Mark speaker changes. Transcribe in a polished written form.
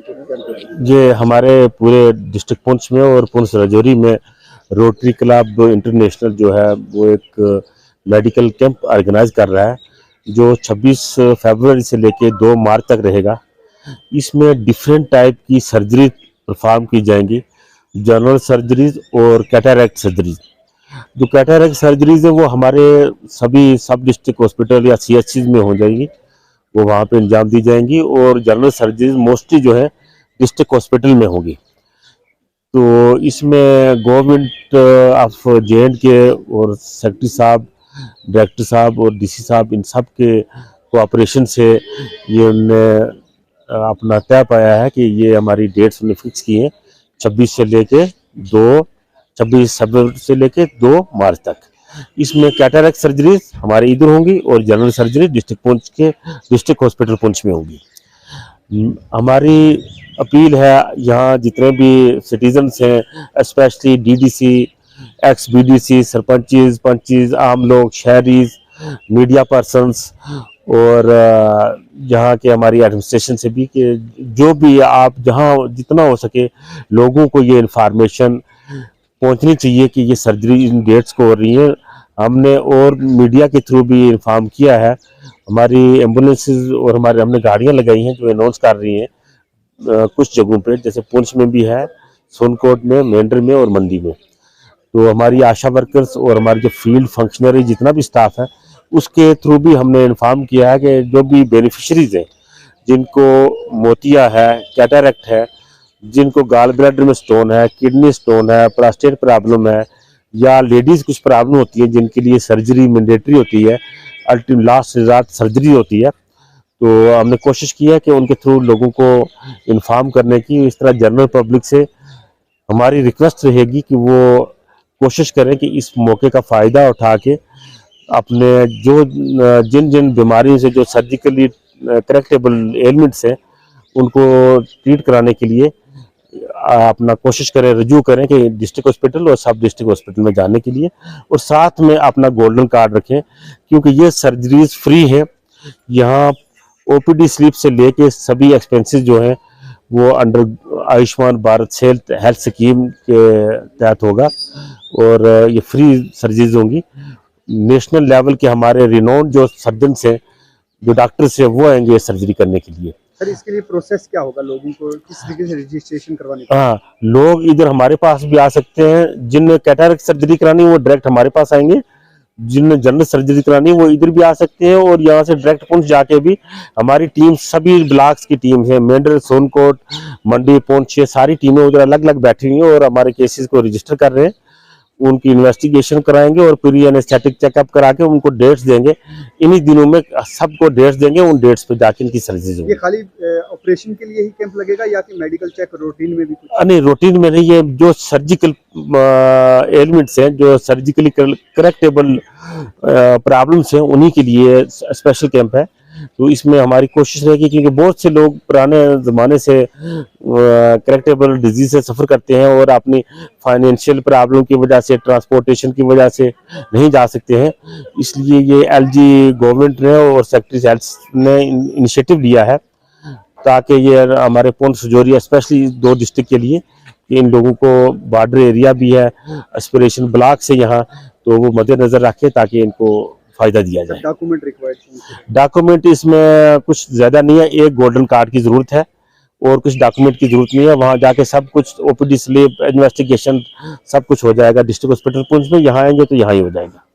Speaker 1: ये हमारे पूरे डिस्ट्रिक्ट पुंछ में और पुंछ राजौरी में रोटरी क्लब इंटरनेशनल जो है वो एक मेडिकल कैंप ऑर्गेनाइज कर रहा है, जो 26 फरवरी से लेके 2 मार्च तक रहेगा। इसमें डिफरेंट टाइप की सर्जरी परफॉर्म की जाएंगी, जनरल सर्जरीज और कैटरैक्ट सर्जरीज। जो कैटरैक्ट सर्जरीज है वो हमारे सभी सब डिस्ट्रिक्ट हॉस्पिटल या सीएचसी में हो जाएगी, वो वहाँ पे अंजाम दी जाएंगी। और जनरल सर्जरीज मोस्टली जो है डिस्ट्रिक्ट हॉस्पिटल में होगी। तो इसमें गवर्नमेंट ऑफ JNK और सेक्रेटरी साहब, डायरेक्टर साहब और DC साहब, इन सब के कोऑपरेशन से ये उन्होंने अपना तय पाया है कि ये हमारी डेट्स उन्होंने फिक्स की हैं 26 फरवरी से लेके 2 मार्च तक। इसमें कैटरैक्ट सर्जरीज हमारे इधर होंगी और जनरल सर्जरी डिस्ट्रिक्ट पुंछ के डिस्ट्रिक्ट हॉस्पिटल पुंछ में होगी। हमारी अपील है यहाँ जितने भी सिटीजन्स हैं, specially DDC, ex BDC, sarpanches, panches, आम लोग, शहरीज, मीडिया पर्सन्स और यहाँ के हमारी एडमिनिस्ट्रेशन से भी कि जो भी आप जहाँ जितना हो सके लोगों को ये इन्फॉर्मेशन पहुँचनी चाहिए कि ये सर्जरी इन डेट्स को हो रही है। हमने और मीडिया के थ्रू भी इन्फॉर्म किया है। हमारी एम्बुलेंसेज और हमने गाड़ियाँ लगाई हैं जो अनाउंस कर रही हैं कुछ जगहों पे, जैसे पुंछ में भी है, सोनकोट में, मेंढर में और मंडी में। तो हमारी आशा वर्कर्स और हमारे जो फील्ड फंक्शनरी जितना भी स्टाफ है उसके थ्रू भी हमने इन्फॉर्म किया है कि जो भी बेनिफिशरीज हैं जिनको मोतिया है, कैटरैक्ट है, जिनको गाल ब्लैडर में स्टोन है, किडनी स्टोन है, प्रोस्टेट प्रॉब्लम है, या लेडीज कुछ प्रॉब्लम होती है जिनके लिए सर्जरी मैंडेटरी होती है, अल्टीमेट लास्ट रिजॉर्ट सर्जरी होती है, तो हमने कोशिश की है कि उनके थ्रू लोगों को इन्फॉर्म करने की। इस तरह जनरल पब्लिक से हमारी रिक्वेस्ट रहेगी कि वो कोशिश करें कि इस मौके का फ़ायदा उठा के अपने जो जिन जिन बीमारियों से जो सर्जिकली करेक्टेबल एलिमेंट्स हैं उनको ट्रीट कराने के लिए अपना कोशिश करें, रजू करें कि डिस्ट्रिक्ट हॉस्पिटल और सब डिस्ट्रिक्ट हॉस्पिटल में जाने के लिए, और साथ में अपना गोल्डन कार्ड रखें क्योंकि ये सर्जरीज फ्री है। यहाँ OPD स्लिप से लेके सभी एक्सपेंसेस जो हैं वो under Ayushman Bharat health scheme के तहत होगा और ये फ्री सर्जरीज होंगी। नेशनल लेवल के हमारे रिनोन्ड जो सर्जन्स हैं, जो डॉक्टर्स हैं, वो आएंगे सर्जरी करने के लिए।
Speaker 2: सर इसके लिए प्रोसेस क्या होगा, लोगों को किस तरीके से रजिस्ट्रेशन करवानी पड़ेगी?
Speaker 1: हाँ, लोग इधर हमारे पास भी आ सकते हैं। जिनने कैटरैक्ट सर्जरी करानी वो डायरेक्ट हमारे पास आएंगे, जिनने जनरल सर्जरी करानी वो इधर भी आ सकते हैं और यहाँ से डायरेक्ट पुंछ जाके भी हमारी टीम, सभी ब्लॉक्स की टीम है, मेंढर, सोनकोट, मंडी, पुंछ, ये सारी टीमें उधर अलग अलग बैठी हुई हैं और हमारे केसेस को रजिस्टर कर रहे हैं। उनकी इन्वेस्टिगेशन कराएंगे और प्री एनेस्थेटिक चेकअप करा के उनको डेट्स देंगे। इन्हीं दिनों में सबको डेट्स देंगे, उन डेट्स पे जाके इनकी सर्जरी होगी।
Speaker 2: ये खाली ऑपरेशन के लिए ही कैंप लगेगा या कि मेडिकल चेक रूटीन में भी कुछ?
Speaker 1: नहीं, रूटीन में नहीं, ये जो सर्जिकल एलिमेंट्स हैं, जो सर्जिकली करेक्टेबल प्रॉब्लम्स हैं, उन्हीं के लिए स्पेशल कैंप है। तो इसमें हमारी कोशिश रहेगी क्योंकि बहुत से लोग पुराने ज़माने से करेक्टेबल डिजीज से सफ़र करते हैं और अपनी फाइनेंशियल प्रॉब्लम की वजह से, ट्रांसपोर्टेशन की वजह से नहीं जा सकते हैं। इसलिए ये LG गवर्नमेंट ने और सेक्रेटरी हेल्थ ने इनिशिएटिव लिया है ताकि ये हमारे पुंछ राजौरी स्पेशली 2 डिस्ट्रिक्ट के लिए, इन लोगों को बॉर्डर एरिया भी है, एस्पिरेशन ब्लॉक से यहाँ, तो वो मद्देनजर रखें ताकि इनको फ़ायदा दिया जाए।
Speaker 2: Document required?
Speaker 1: डॉक्यूमेंट इसमें कुछ ज़्यादा नहीं है, एक गोल्डन कार्ड की ज़रूरत है और कुछ डॉक्यूमेंट की ज़रूरत नहीं है। वहाँ जाके सब कुछ OPD स्लिप, इन्वेस्टिगेशन सब कुछ हो जाएगा डिस्ट्रिक्ट हॉस्पिटल पुंछ में। यहाँ आएंगे तो यहाँ ही हो जाएगा।